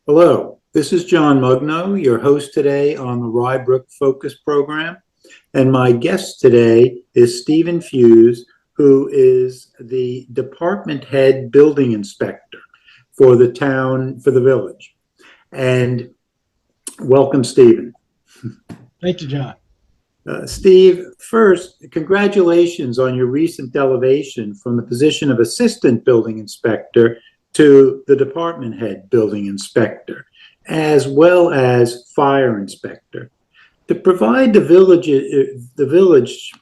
Hello, this is John Mugno, your host today on the Rye Brook Focus program. And my guest today is Stephen Fuse, who is the department head building inspector for the town, for the village. And welcome, Stephen. Thank you, John. Steve, first, congratulations on your recent elevation from the position of assistant building inspector to the department head building inspector, as well as fire inspector. To provide the village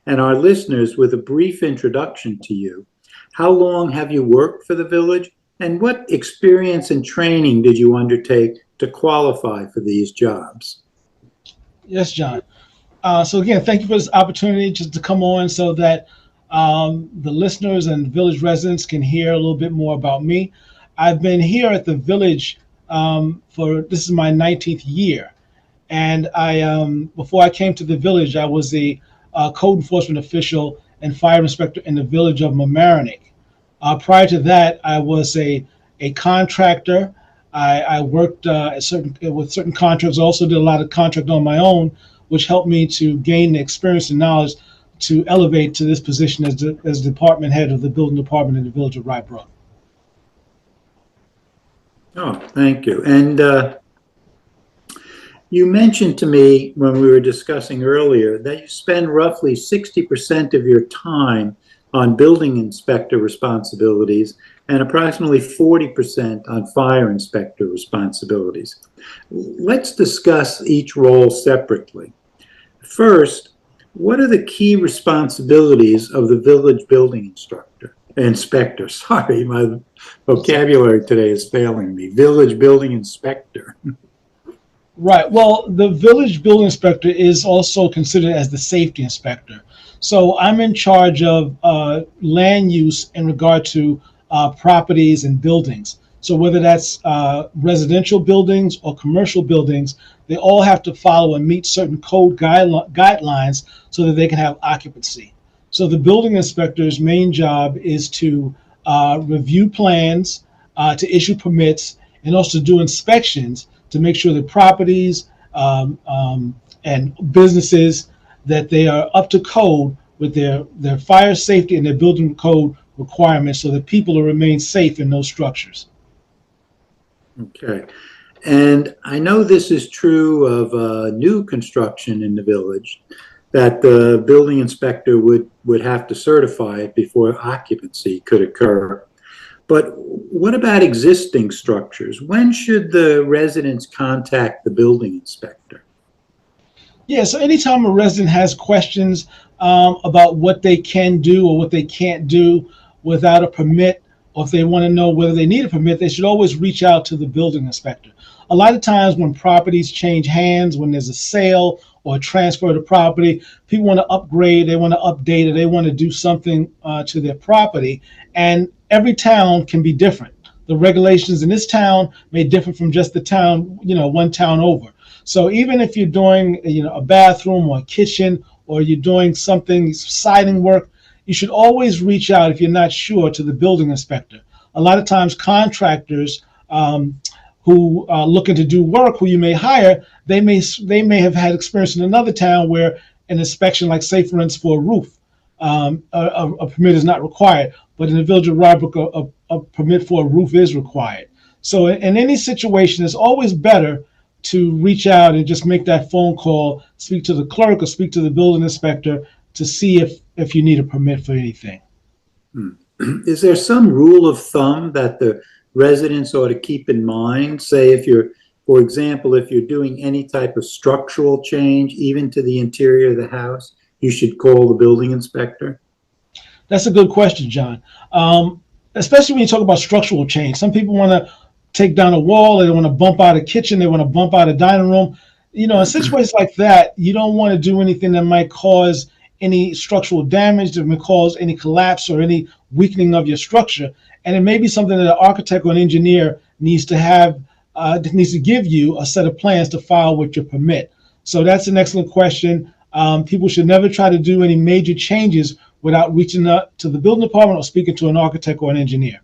and our listeners with a brief introduction to you, how long have you worked for the village, and what experience and training did you undertake to qualify for these jobs? Yes, John. So again, thank you for this opportunity just to come on so that the listeners and village residents can hear a little bit more about me. I've been here at the village this is my 19th year. And before I came to the village, I was a code enforcement official and fire inspector in the village of Mamaroneck. Prior to that, I was a contractor. I worked with certain contracts, also did a lot of contract on my own, which helped me to gain the experience and knowledge to elevate to this position as department head of the building department in the village of Rye Brook. Oh, thank you. And you mentioned to me when we were discussing earlier that you spend roughly 60% of your time on building inspector responsibilities and approximately 40% on fire inspector responsibilities. Let's discuss each role separately. First, what are the key responsibilities of the village building inspector? Sorry, my vocabulary today is failing me. Village building inspector. Right. Well, the village building inspector is also considered as the safety inspector. So I'm in charge of land use in regard to properties and buildings. So whether that's residential buildings or commercial buildings, they all have to follow and meet certain code guidelines so that they can have occupancy. So the building inspector's main job is to review plans, to issue permits, and also do inspections to make sure that properties and businesses, that they are up to code with their fire safety and their building code requirements so that people will remain safe in those structures. Okay. And I know this is true of new construction in the village, that the building inspector would have to certify it before occupancy could occur. But what about existing structures? When should the residents contact the building inspector? Yeah, so anytime a resident has questions about what they can do or what they can't do without a permit, or if they want to know whether they need a permit, they should always reach out to the building inspector. A lot of times when properties change hands, when there's a sale or a transfer of the property, people want to upgrade, they want to update it, they want to do something to their property. And every town can be different. The regulations in this town may differ from just the town, one town over. So even if you're doing, a bathroom or a kitchen, or you're doing something, siding work, you should always reach out if you're not sure to the building inspector. A lot of times contractors who are looking to do work, who you may hire, they may have had experience in another town where an inspection, like say for instance for a roof, a permit is not required. But in the village of Rye Brook, a permit for a roof is required. So in any situation, it's always better to reach out and just make that phone call, speak to the clerk or speak to the building inspector to see if you need a permit for anything. Is there some rule of thumb that the residents ought to keep in mind? Say for example, if you're doing any type of structural change, even to the interior of the house, you should call the building inspector? That's a good question, John. Especially when you talk about structural change. Some people want to take down a wall, they want to bump out a kitchen, they want to bump out a dining room. In situations like that, you don't want to do anything that might cause any structural damage, that may cause any collapse or any weakening of your structure. And it may be something that an architect or an engineer needs to give you a set of plans to file with your permit. So that's an excellent question. People should never try to do any major changes without reaching out to the building department or speaking to an architect or an engineer.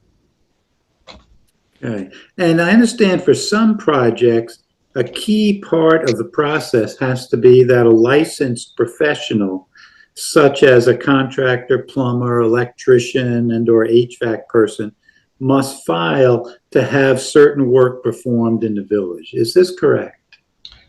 Okay. And I understand for some projects, a key part of the process has to be that a licensed professional, such as a contractor, plumber, electrician, and or HVAC person, must file to have certain work performed in the village. Is this correct?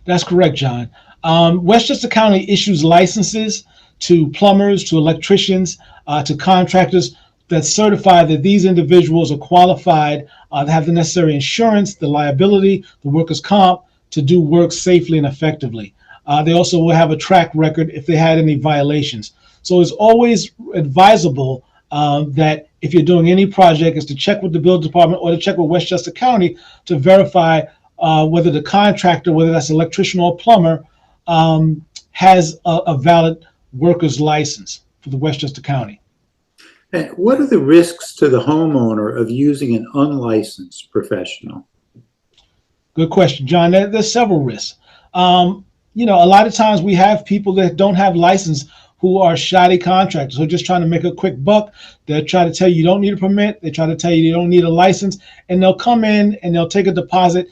That's correct, John. Westchester County issues licenses to plumbers, to electricians, to contractors that certify that these individuals are qualified to have the necessary insurance, the liability, the workers' comp to do work safely and effectively. They also will have a track record if they had any violations. So it's always advisable that if you're doing any project is to check with the building department or to check with Westchester County to verify whether the contractor, whether that's an electrician or plumber, has a valid worker's license for the Westchester County. And what are the risks to the homeowner of using an unlicensed professional? Good question, John. There's several risks. A lot of times we have people that don't have license who are shoddy contractors who are just trying to make a quick buck. They'll try to tell you don't need a permit. They try to tell you don't need a license, and they'll come in and they'll take a deposit.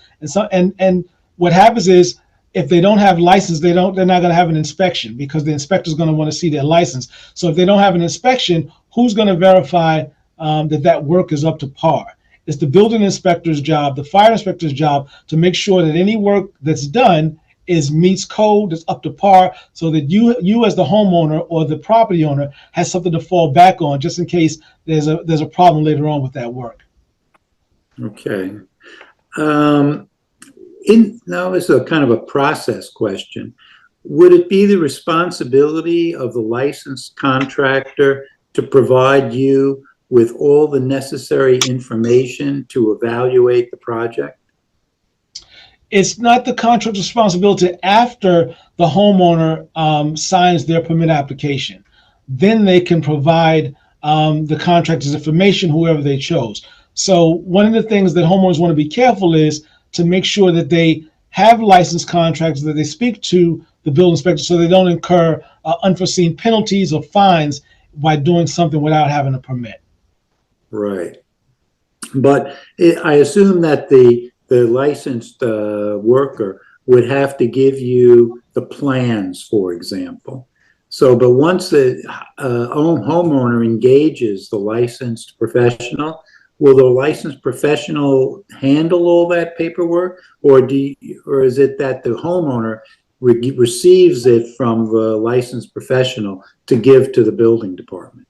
And what happens is if they don't have license, they're not going to have an inspection because the inspector's going to want to see their license. So if they don't have an inspection, who's going to verify that work is up to par? It's the building inspector's job, the fire inspector's job to make sure that any work that's done meets code, is up to par, so that you as the homeowner or the property owner has something to fall back on just in case there's a problem later on with that work. Okay. Now this is a kind of a process question. Would it be the responsibility of the licensed contractor to provide you with all the necessary information to evaluate the project? It's not the contractor's responsibility after the homeowner signs their permit application. Then they can provide the contractor's information, whoever they chose. So one of the things that homeowners want to be careful is to make sure that they have licensed contractors, that they speak to the building inspector so they don't incur unforeseen penalties or fines by doing something without having a permit. Right. But I assume that the licensed worker would have to give you the plans, for example. So, but once the homeowner engages the licensed professional, will the licensed professional handle all that paperwork, or is it that the homeowner receives it from the licensed professional to give to the building department?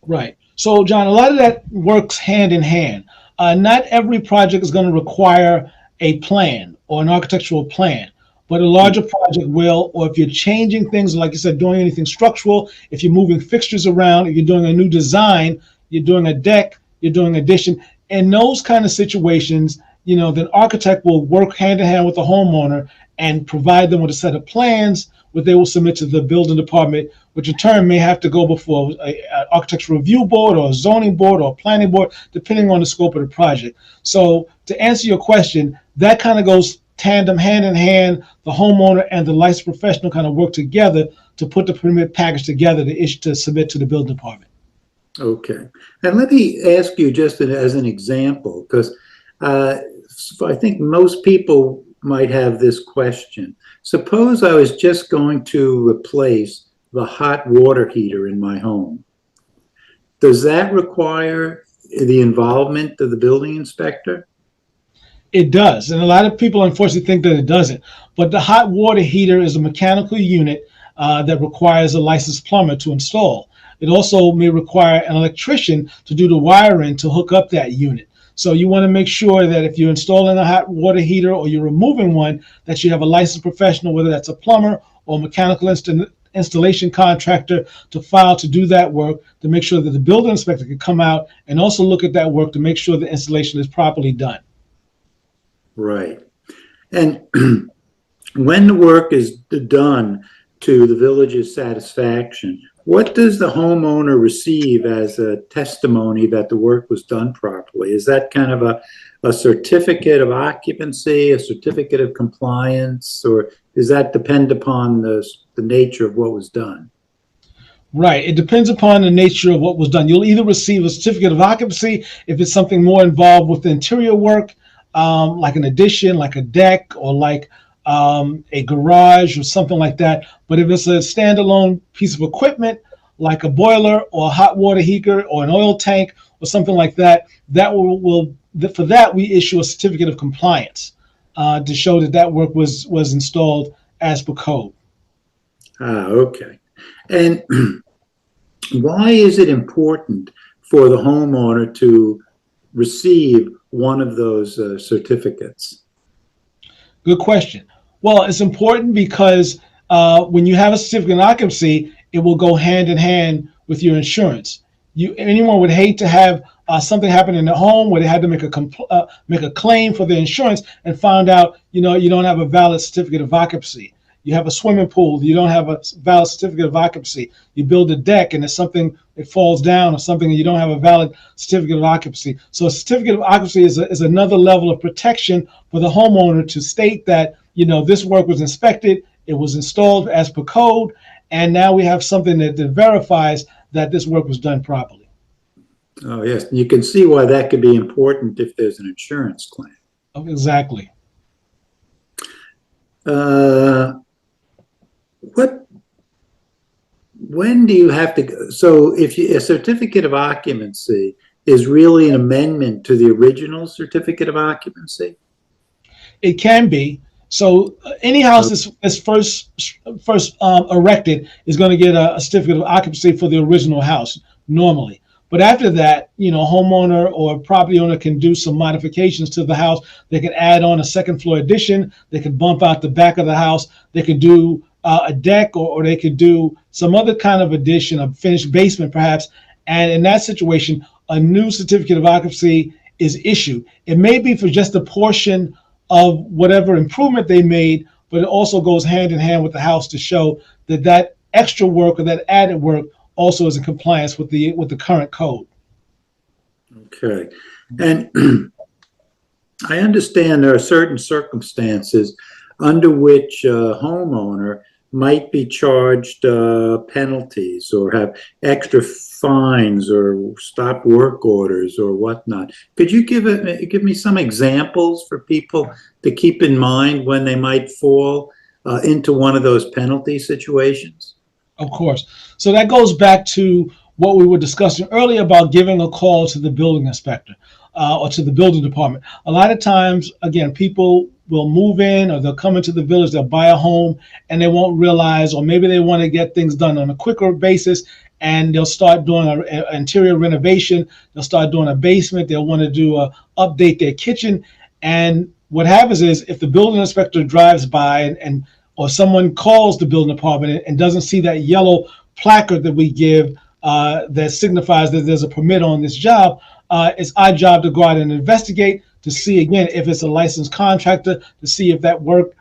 Right. So, John, a lot of that works hand in hand. Not every project is going to require a plan or an architectural plan, but a larger project will, or if you're changing things, like you said, doing anything structural, if you're moving fixtures around, if you're doing a new design, you're doing a deck, you're doing addition, in those kind of situations, the architect will work hand in hand with the homeowner and provide them with a set of plans, which they will submit to the building department, which in turn may have to go before an architectural review board or a zoning board or a planning board, depending on the scope of the project. So to answer your question, that kind of goes tandem, hand in hand. The homeowner and the licensed professional kind of work together to put the permit package together to submit to the building department. Okay. And let me ask you just as an example, because I think most people might have this question. Suppose I was just going to replace the hot water heater in my home. Does that require the involvement of the building inspector? It does. And a lot of people unfortunately think that it doesn't. But the hot water heater is a mechanical unit that requires a licensed plumber to install. It also may require an electrician to do the wiring to hook up that unit. So you want to make sure that if you're installing a hot water heater or you're removing one, that you have a licensed professional, whether that's a plumber or mechanical installation contractor, to file to do that work, to make sure that the building inspector can come out and also look at that work to make sure the installation is properly done. Right. And when the work is done to the village's satisfaction, what does the homeowner receive as a testimony that the work was done properly? Is that kind of a certificate of occupancy, a certificate of compliance, or does that depend upon the nature of what was done? Right. It depends upon the nature of what was done. You'll either receive a certificate of occupancy if it's something more involved with the interior work, like an addition, like a deck, or like a garage or something like that. But if it's a standalone piece of equipment, like a boiler or a hot water heater or an oil tank or something like that, that will for that we issue a certificate of compliance to show that that work was installed as per code. Ah, okay. And why is it important for the homeowner to receive one of those certificates? Good question. Well, it's important because when you have a certificate of occupancy, it will go hand in hand with your insurance. Anyone would hate to have something happen in the home where they had to make a claim for the insurance and found out you don't have a valid certificate of occupancy. You have a swimming pool, you don't have a valid certificate of occupancy. You build a deck and it's something it falls down or something and you don't have a valid certificate of occupancy. So a certificate of occupancy is another level of protection for the homeowner to state that this work was inspected, it was installed as per code, and now we have something that verifies that this work was done properly. Oh, yes. You can see why that could be important if there's an insurance claim. Oh, exactly. When do you have to go? So if a certificate of occupancy is really an amendment to the original certificate of occupancy? It can be. So any house that's first erected is going to get a certificate of occupancy for the original house normally. But after that, homeowner or property owner can do some modifications to the house. They can add on a second floor addition. They can bump out the back of the house. They could do a deck, or they could do some other kind of addition, a finished basement perhaps. And in that situation, a new certificate of occupancy is issued. It may be for just a portion of whatever improvement they made, but it also goes hand in hand with the house to show that that extra work or that added work also is in compliance with the current code. Okay. And I understand there are certain circumstances under which a homeowner might be charged penalties or have extra fines or stop work orders or whatnot. Could you give me some examples for people to keep in mind when they might fall into one of those penalty situations? Of course. So that goes back to what we were discussing earlier about giving a call to the building inspector or to the building department. A lot of times, again, people will move in or they'll come into the village, they'll buy a home and they won't realize, or maybe they want to get things done on a quicker basis and they'll start doing an interior renovation. They'll start doing a basement. They'll want to update their kitchen. And what happens is if the building inspector drives by or someone calls the building department and doesn't see that yellow placard that we give that signifies that there's a permit on this job, it's our job to go out and investigate to see, again, if it's a licensed contractor, to see if that work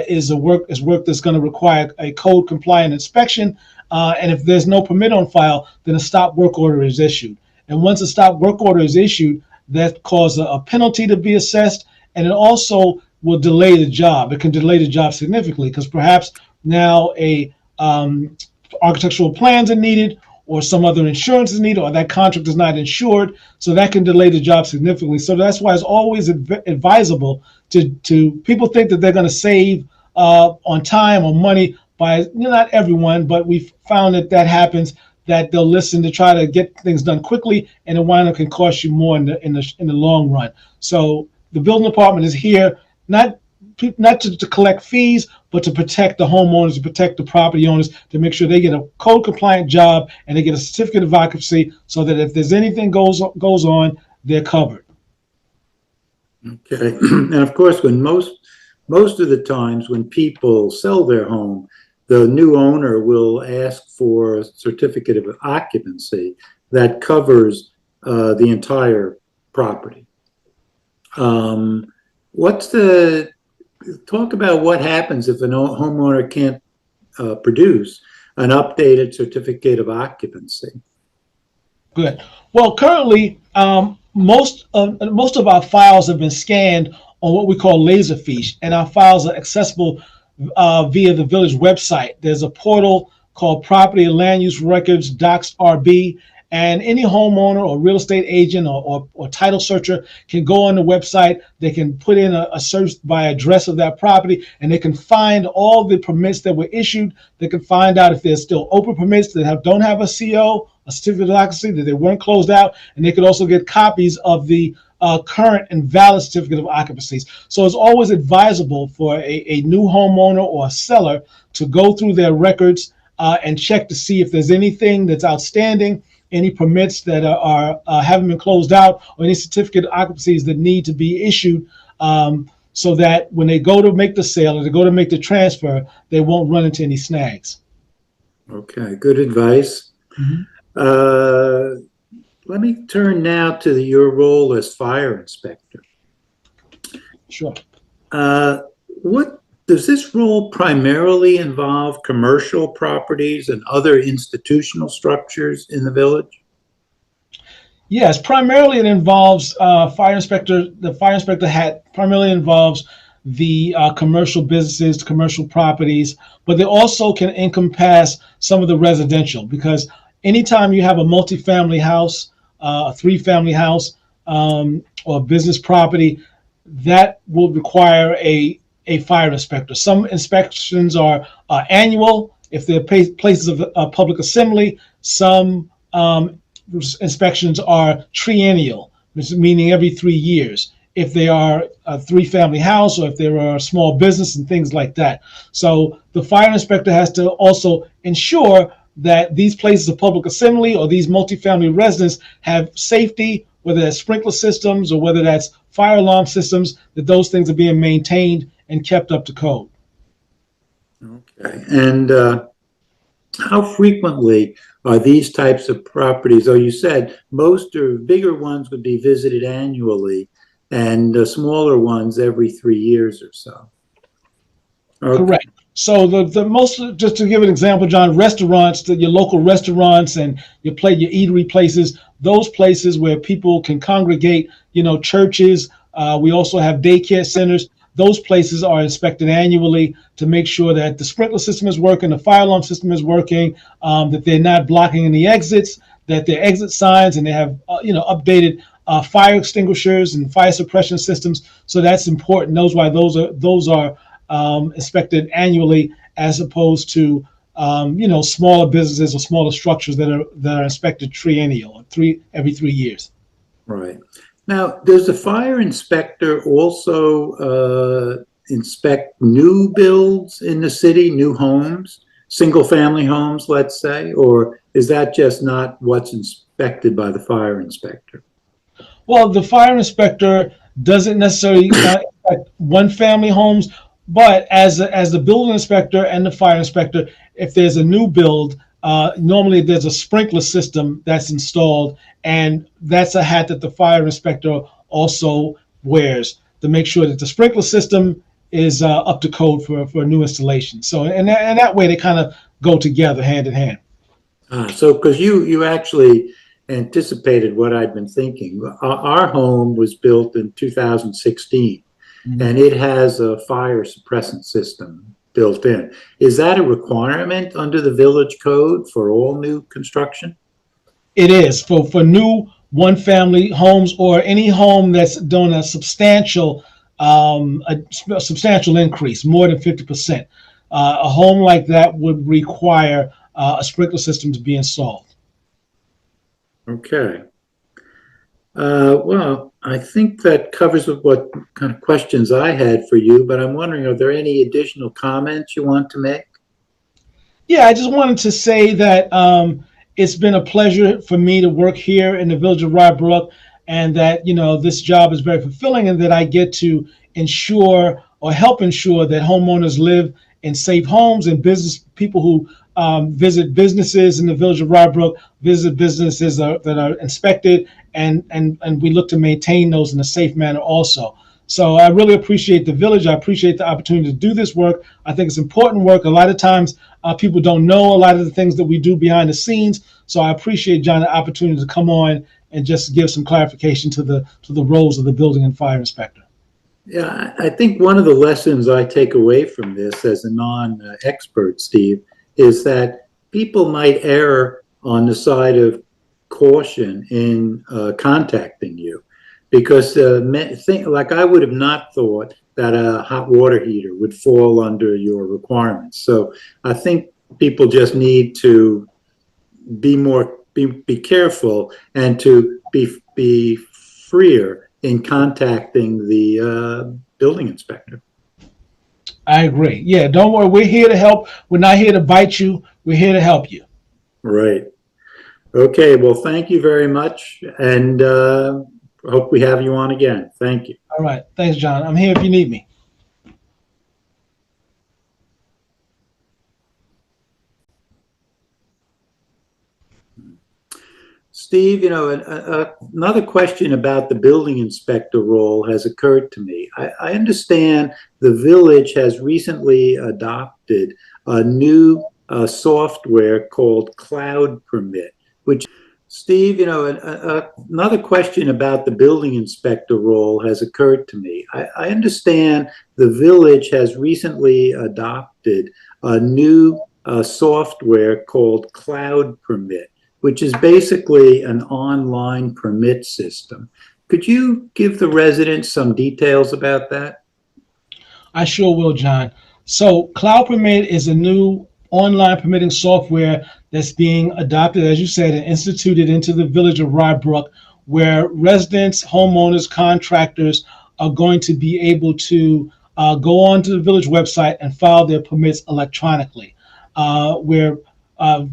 is work that's going to require a code compliant inspection. And if there's no permit on file, then a stop work order is issued. And once a stop work order is issued, that causes a penalty to be assessed, and it also will delay the job. It can delay the job significantly because perhaps now architectural plans are needed, or some other insurance is needed, or that contract is not insured. So that can delay the job significantly. So that's why it's always advisable to people think that they're going to save on time or money by, not everyone, but we've found that happens, that they'll listen to try to get things done quickly, and it wind up can cost you more in the long run. So the building department is here not to collect fees, but to protect the homeowners, to protect the property owners, to make sure they get a code compliant job and they get a certificate of occupancy, so that if there's anything goes on, they're covered. Okay. And of course, when most of the times when people sell their home, the new owner will ask for a certificate of occupancy that covers the entire property. Talk about what happens if a homeowner can't produce an updated certificate of occupancy. Good. Well, currently, most of our files have been scanned on what we call Laserfiche, and our files are accessible via the village website. There's a portal called Property and Land Use Records, Docs RB. And any homeowner or real estate agent or title searcher can go on the website. They can put in a search by address of that property, and they can find all the permits that were issued. They can find out if there's still open permits that don't have a CO, a certificate of occupancy, that they weren't closed out. And they can also get copies of the current and valid certificate of occupancies. So it's always advisable for a new homeowner or a seller to go through their records and check to see if there's anything that's outstanding, any permits that are haven't been closed out, or any certificate of occupancies that need to be issued, so that when they go to make the sale or they go to make the transfer, they won't run into any snags. Okay, good advice. Mm-hmm. Let me turn now to your role as fire inspector. Sure. What does this role primarily involve? Commercial properties and other institutional structures in the village? Yes, primarily it involves fire inspector. The fire inspector hat primarily involves the commercial businesses, commercial properties, but they also can encompass some of the residential, because anytime you have a multifamily house, a three-family house, or a business property, that will require a fire inspector. Some inspections are annual if they're places of public assembly. Some inspections are triennial, meaning every 3 years, if they are a three-family house or if they are a small business and things like that. So the fire inspector has to also ensure that these places of public assembly or these multifamily residents have safety, whether that's sprinkler systems or whether that's fire alarm systems, that those things are being maintained and kept up to code. Okay. And how frequently are these types of properties? Oh, you said most or bigger ones would be visited annually, and smaller ones every 3 years or so. Okay. Correct. So the most, just to give an example, John, restaurants, your local restaurants and your eatery places, those places where people can congregate, churches. We also have daycare centers. Those places are inspected annually to make sure that the sprinkler system is working, the fire alarm system is working, that they're not blocking any exits, that they're exit signs, and they have updated fire extinguishers and fire suppression systems. So that's important. Those are inspected annually, as opposed to smaller businesses or smaller structures that are inspected triennial, every 3 years. Right. Now, does the fire inspector also inspect new builds in the city, new homes, single-family homes, let's say, or is that just not what's inspected by the fire inspector? Well, the fire inspector doesn't necessarily inspect one-family homes, but as the building inspector and the fire inspector, if there's a new build, normally there's a sprinkler system that's installed, and that's a hat that the fire inspector also wears to make sure that the sprinkler system is up to code for a new installation. So, and that way they kind of go together hand in hand. So because you actually anticipated what I'd been thinking. Our home was built in 2016. Mm-hmm. And it has a fire suppressant system built in. Is that a requirement under the village code for all new construction? It is for new one-family homes or any home that's done a substantial increase, more than 50%. A home like that would require a sprinkler system to be installed. Okay. Well, I think that covers what kind of questions I had for you, but I'm wondering, are there any additional comments you want to make? Yeah, I just wanted to say that it's been a pleasure for me to work here in the village of Rye Brook, and that, this job is very fulfilling, and that I get to ensure or help ensure that homeowners live in safe homes, and people who visit businesses in the village of Rye Brook visit businesses that are inspected, and we look to maintain those in a safe manner also. So I really appreciate the village. I appreciate the opportunity to do this work. I think it's important work. A lot of times people don't know a lot of the things that we do behind the scenes. So I appreciate, John, the opportunity to come on and just give some clarification to the roles of the building and fire inspector. Yeah, I think one of the lessons I take away from this as a non-expert, Steve, is that people might err on the side of caution in contacting you, because like I would have not thought that a hot water heater would fall under your requirements. So I think people just need to be careful and to be freer in contacting the building inspector. I agree. Yeah, don't worry. We're here to help. We're not here to bite you. We're here to help you. Right. Okay. Well, thank you very much, and hope we have you on again. Thank you. All right. Thanks, John. I'm here if you need me. Steve, another question about the building inspector role has occurred to me. I understand the village has recently adopted a new software called Cloud Permit, which, Steve, another question about the building inspector role has occurred to me. I understand the village has recently adopted a new software called Cloud Permit, which is basically an online permit system. Could you give the residents some details about that? I sure will, John. So, Cloud Permit is a new online permitting software that's being adopted, as you said, and instituted into the village of Rye Brook, where residents, homeowners, contractors are going to be able to go onto the village website and file their permits electronically. We're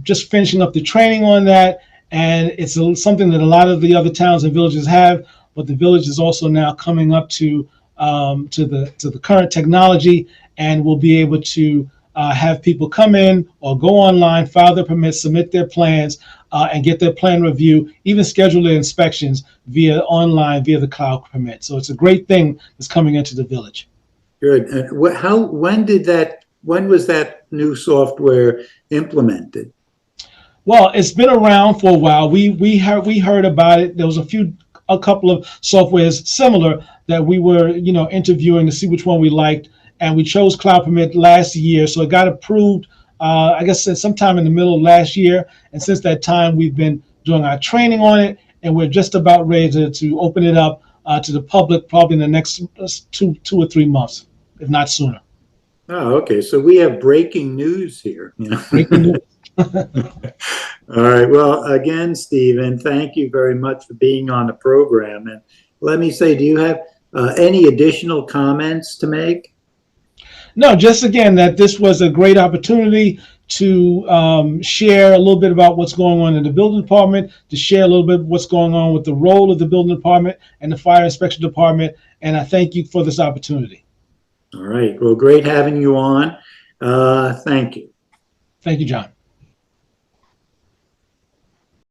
just finishing up the training on that, and it's something that a lot of the other towns and villages have, but the village is also now coming up to the current technology, and we'll be able to have people come in or go online, file their permits, submit their plans, and get their plan review, even schedule their inspections via online, via the Cloud Permit. So it's a great thing that's coming into the village. Good. And when was that new software implemented? Well, it's been around for a while. We heard about it. There was a couple of softwares similar that we were interviewing to see which one we liked, and we chose Cloud Permit last year. So it got approved, I guess, sometime in the middle of last year. And since that time, we've been doing our training on it, and we're just about ready to open it up to the public, probably in the next two or 3 months, if not sooner. Oh, okay. So we have breaking news here. Breaking news. All right. Well, again, Stephen, thank you very much for being on the program. And let me say, do you have any additional comments to make? No, just again that this was a great opportunity to share a little bit about what's going on in the building department, to share a little bit what's going on with the role of the building department and the fire inspection department. And I thank you for this opportunity. All right. Well, great having you on. Thank you. Thank you, John.